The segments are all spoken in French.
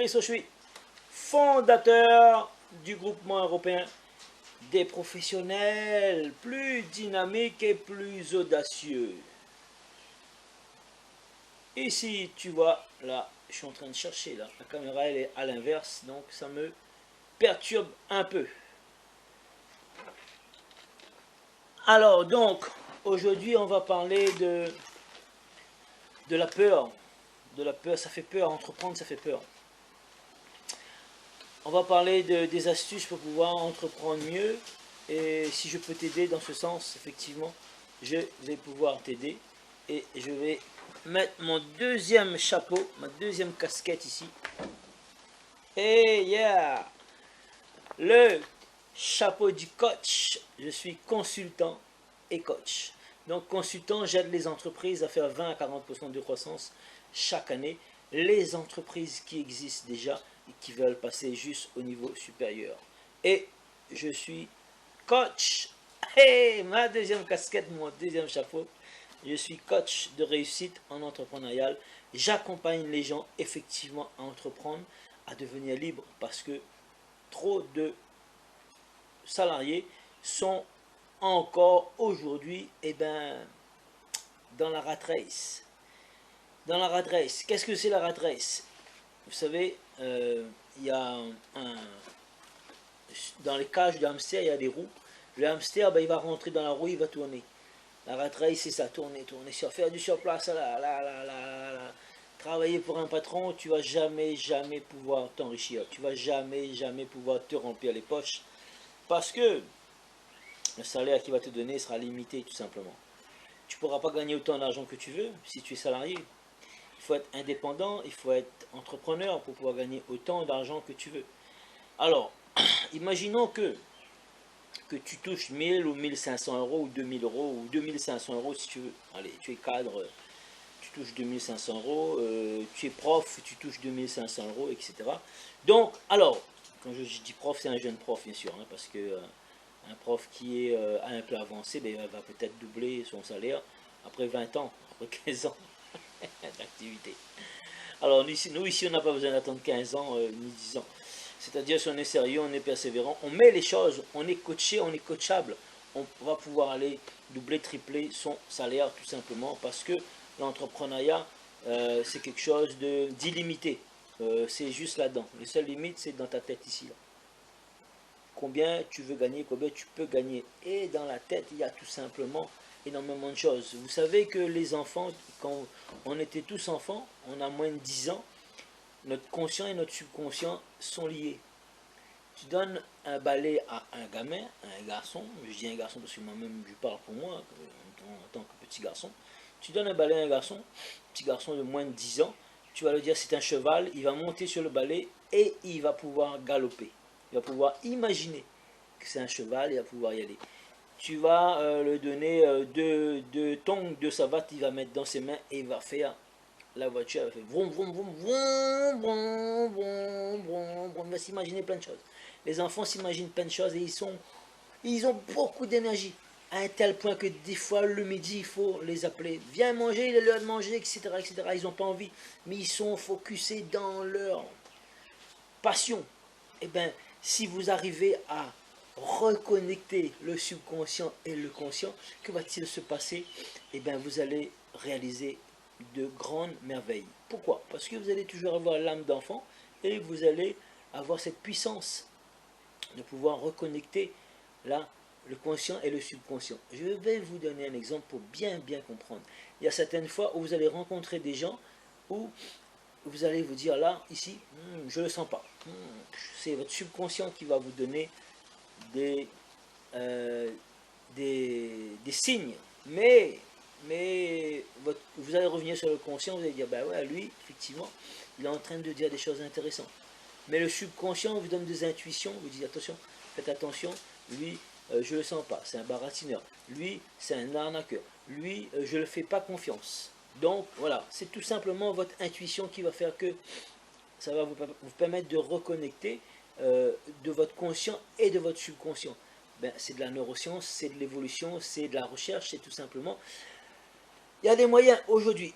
Christo, je suis fondateur du groupement européen des professionnels plus dynamiques et plus audacieux. Ici, tu vois, là, je suis en train de chercher, là, la caméra, elle est à l'inverse, donc ça me perturbe un peu. Alors, donc, aujourd'hui, on va parler de la peur. De la peur, ça fait peur, entreprendre, ça fait peur. On va parler des astuces pour pouvoir entreprendre mieux. Et si je peux t'aider dans ce sens, effectivement, je vais pouvoir t'aider. Et je vais mettre mon deuxième chapeau, ma deuxième casquette ici. Et yeah! Le chapeau du coach. Je suis consultant et coach. Donc consultant, j'aide les entreprises à faire 20 à 40% de croissance chaque année. Les entreprises qui existent déjà et qui veulent passer juste au niveau supérieur. Et je suis coach. Hey, ma deuxième casquette, mon deuxième chapeau. Je suis coach de réussite en entrepreneurial. J'accompagne les gens effectivement à entreprendre, à devenir libres parce que trop de salariés sont encore aujourd'hui dans la rat race. Dans la rat race. Qu'est-ce que c'est la rat race? Vous savez, il y a dans les cages de hamster, il y a des roues. Le hamster, il va rentrer dans la roue, il va tourner. La rat race, c'est ça, tourner, faire du surplace, travailler pour un patron, tu vas jamais pouvoir t'enrichir. Tu vas jamais pouvoir te remplir les poches. Parce que le salaire qu'il va te donner sera limité, tout simplement. Tu ne pourras pas gagner autant d'argent que tu veux si tu es salarié. Il faut être indépendant, il faut être entrepreneur pour pouvoir gagner autant d'argent que tu veux. Alors, imaginons que tu touches 1000 ou 1500 euros ou 2000 euros ou 2500 euros si tu veux. Allez, tu es cadre, tu touches 2500 euros, tu es prof, tu touches 2500 euros, etc. Donc, alors, quand je dis prof, c'est un jeune prof, bien sûr, hein, parce que un prof qui est à un peu avancé, il va peut-être doubler son salaire après 20 ans, après 15 ans d'activité. Alors, nous, ici, on n'a pas besoin d'attendre 15 ans ni 10 ans. C'est-à-dire, si on est sérieux, on est persévérant, on met les choses, on est coaché, on est coachable, on va pouvoir aller doubler, tripler son salaire tout simplement parce que l'entrepreneuriat, c'est quelque chose d'illimité. C'est juste là-dedans. Les seules limites, c'est dans ta tête ici. Là. Combien tu veux gagner, combien tu peux gagner. Et dans la tête, il y a tout simplement énormément de choses. Vous savez que les enfants, quand on était tous enfants, on a moins de 10 ans, notre conscient et notre subconscient sont liés. Tu donnes un balai à un gamin, à un garçon, je dis un garçon parce que moi-même je parle pour moi en tant que petit garçon, tu donnes un balai à un petit garçon de moins de 10 ans, tu vas lui dire c'est un cheval, il va monter sur le balai et il va pouvoir galoper. Il va pouvoir imaginer que c'est un cheval, il va pouvoir y aller. Tu vas lui donner deux tongs de savate, il va mettre dans ses mains et il va faire la voiture, elle fait vroom vroom vroom vroom vroom vroom vroom vroom. Il va s'imaginer plein de choses. Les enfants s'imaginent plein de choses et ils ont beaucoup d'énergie. À un tel point que des fois le midi il faut les appeler. Viens manger, il est l'heure de manger, etc. etc. Ils n'ont pas envie, mais ils sont focusés dans leur passion. Eh bien, si vous arrivez à reconnecter le subconscient et le conscient, que va-t-il se passer? Eh bien, vous allez réaliser de grandes merveilles. Pourquoi? Parce que vous allez toujours avoir l'âme d'enfant et vous allez avoir cette puissance de pouvoir reconnecter là, le conscient et le subconscient. Je vais vous donner un exemple pour bien comprendre. Il y a certaines fois où vous allez rencontrer des gens où vous allez vous dire là, ici, je ne le sens pas. C'est votre subconscient qui va vous donner des signes. Mais vous allez revenir sur le conscient, vous allez dire, ben ouais, lui, effectivement, il est en train de dire des choses intéressantes. Mais le subconscient vous donne des intuitions, vous dit, attention, faites attention, lui, je ne le sens pas, c'est un baratineur. Lui, c'est un arnaqueur. Lui, je ne le fais pas confiance. Donc, voilà, c'est tout simplement votre intuition qui va faire que ça va vous permettre de reconnecter de votre conscient et de votre subconscient. Ben, c'est de la neuroscience, c'est de l'évolution, c'est de la recherche, c'est tout simplement Il y a des moyens aujourd'hui.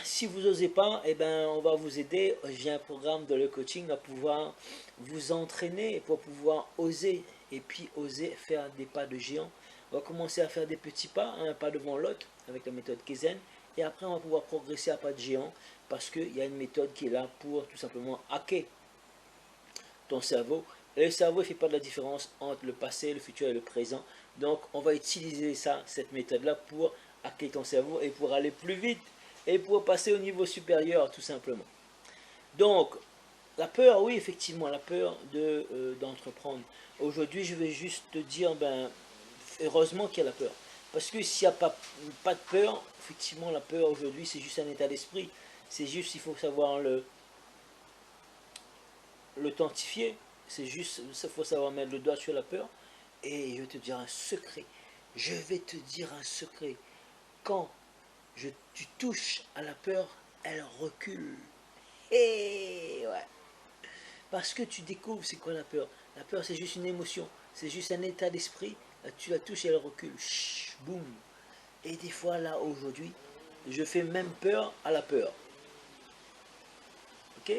Si vous n'osez pas, eh ben, on va vous aider. J'ai un programme de le coaching à pouvoir vous entraîner pour pouvoir oser. Et puis oser faire des pas de géant. On va commencer à faire des petits pas, un pas devant l'autre avec la méthode Kaizen. Et après, on va pouvoir progresser à pas de géant parce qu'il y a une méthode qui est là pour tout simplement hacker ton cerveau. Et le cerveau ne fait pas de la différence entre le passé, le futur et le présent. Donc, on va utiliser ça, cette méthode-là, pour hacker ton cerveau et pour aller plus vite et pour passer au niveau supérieur, tout simplement. Donc, la peur, oui, effectivement, la peur d'entreprendre. Aujourd'hui, je vais juste te dire, ben, heureusement qu'il y a la peur. Parce que s'il n'y a pas de peur, effectivement, la peur aujourd'hui, c'est juste un état d'esprit. C'est juste, il faut savoir le quantifier. C'est juste, il faut savoir mettre le doigt sur la peur. Et je vais te dire un secret. Je vais te dire un secret. Quand tu touches à la peur, elle recule. Et ouais. Parce que tu découvres c'est quoi la peur. La peur, c'est juste une émotion. C'est juste un état d'esprit. Tu la touches et elle recule. Chut, boum. Et des fois, là, aujourd'hui, je fais même peur à la peur. Ok?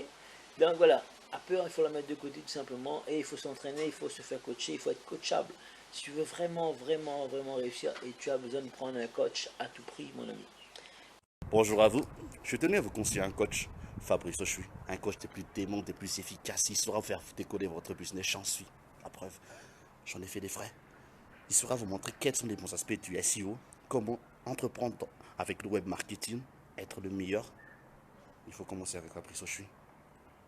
Donc voilà. La peur, il faut la mettre de côté tout simplement. Et il faut s'entraîner, il faut se faire coacher, il faut être coachable. Si tu veux vraiment, vraiment, vraiment réussir, et tu as besoin de prendre un coach à tout prix, mon ami. Bonjour à vous, je tenais à vous conseiller un coach, Fabrice Ochui. Un coach des plus démons, des plus efficaces. Il saura vous faire décoller votre business, j'en suis. La preuve, j'en ai fait des frais. Il saura vous montrer quels sont les bons aspects du SEO, comment entreprendre avec le web marketing, être le meilleur. Il faut commencer avec Fabrice Ochui.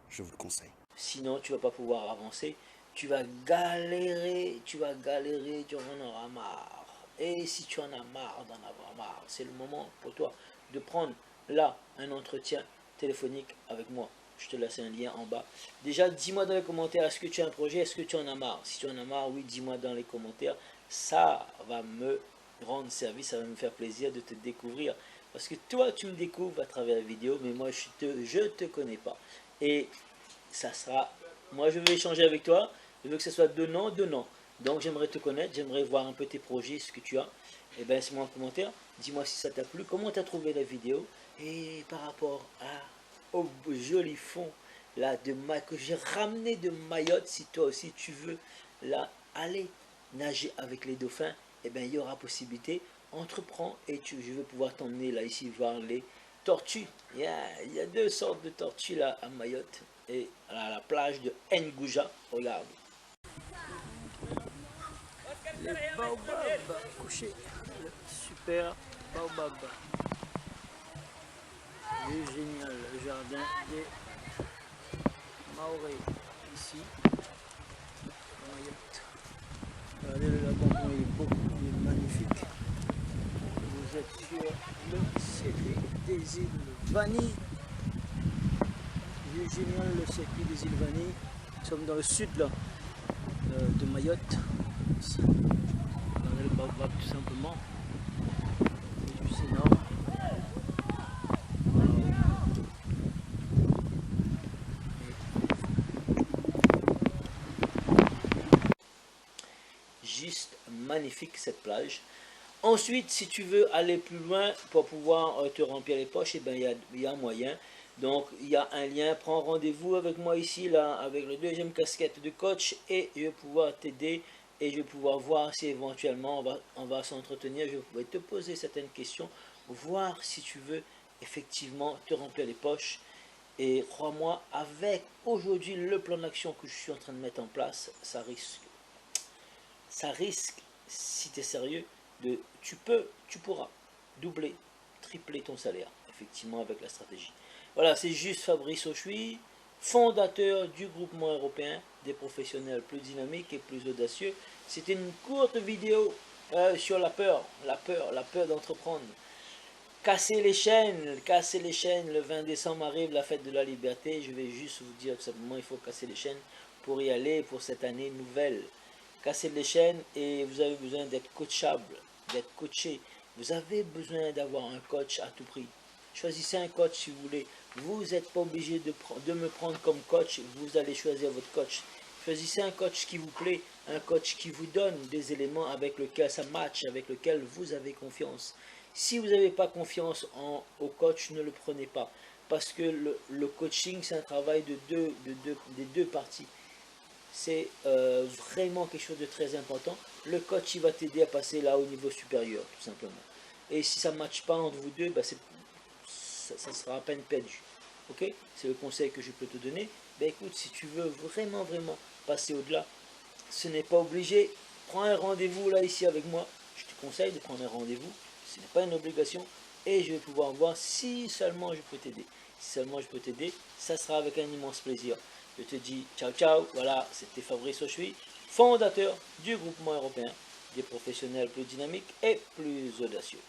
Je vous le conseille. Sinon, tu ne vas pas pouvoir avancer. Tu vas galérer, tu en auras marre. Et si tu en as marre d'en avoir marre, c'est le moment pour toi de prendre là un entretien téléphonique avec moi. Je te laisse un lien en bas. Déjà, dis-moi dans les commentaires, est-ce que tu as un projet, est-ce que tu en as marre? Si tu en as marre, oui, dis-moi dans les commentaires. Ça va me rendre service, ça va me faire plaisir de te découvrir. Parce que toi, tu me découvres à travers la vidéo, mais moi, je te connais pas. Et ça sera, moi je vais échanger avec toi, je veux que ce soit donnant, donnant. Donc j'aimerais te connaître, j'aimerais voir un peu tes projets, ce que tu as. Et bien laisse-moi un commentaire, dis-moi si ça t'a plu, comment tu as trouvé la vidéo. Et par rapport au joli fond là, que j'ai ramené de Mayotte, si toi aussi tu veux là, aller nager avec les dauphins, et bien il y aura possibilité, entreprends et je vais pouvoir t'emmener là ici voir les tortues. Il y a deux sortes de tortues là à Mayotte et à la plage de Ngouja. Regarde. Les baobabs couchés. Le super baobab. C'est génial. Le jardin des Maoris. Ici. À Mayotte. Regardez le lagon, il est beau. Il est magnifique. Vous êtes sur le circuit des îles Vanille. Il est génial le circuit des îles Vanille. Nous sommes dans le sud là, de Mayotte. Ici. Regardez le baobab tout simplement. C'est juste énorme. Juste magnifique cette plage. Ensuite, si tu veux aller plus loin pour pouvoir te remplir les poches, eh ben, il y a un moyen. Donc, il y a un lien. Prends rendez-vous avec moi ici, là, avec le deuxième casquette de coach, et je vais pouvoir t'aider et je vais pouvoir voir si éventuellement on va s'entretenir. Je vais te poser certaines questions, voir si tu veux effectivement te remplir les poches. Et crois-moi, avec aujourd'hui le plan d'action que je suis en train de mettre en place, ça risque, si tu es sérieux, tu pourras doubler, tripler ton salaire, effectivement, avec la stratégie. Voilà, c'est juste Fabrice Ochui, fondateur du groupement européen des professionnels plus dynamiques et plus audacieux. C'était une courte vidéo sur la peur d'entreprendre. Casser les chaînes, le 20 décembre arrive la fête de la liberté, je vais juste vous dire tout simplement, il faut casser les chaînes pour y aller pour cette année nouvelle. Casser les chaînes et vous avez besoin d'être coachable, d'être coaché. Vous avez besoin d'avoir un coach à tout prix. Choisissez un coach si vous voulez. Vous n'êtes pas obligé de me prendre comme coach, vous allez choisir votre coach. Choisissez un coach qui vous plaît, un coach qui vous donne des éléments avec lesquels ça match, avec lesquels vous avez confiance. Si vous n'avez pas confiance au coach, ne le prenez pas. Parce que le coaching, c'est un travail des deux parties. C'est vraiment quelque chose de très important. Le coach, il va t'aider à passer là au niveau supérieur, tout simplement. Et si ça ne matche pas entre vous deux, ça sera à peine perdu. Ok? C'est le conseil que je peux te donner. Ben écoute, si tu veux vraiment, vraiment passer au-delà, ce n'est pas obligé. Prends un rendez-vous là, ici avec moi. Je te conseille de prendre un rendez-vous. Ce n'est pas une obligation. Et je vais pouvoir voir si seulement je peux t'aider. Si seulement je peux t'aider, ça sera avec un immense plaisir. Je te dis ciao ciao. Voilà, c'était Fabrice Ochui, fondateur du groupement européen des professionnels plus dynamiques et plus audacieux.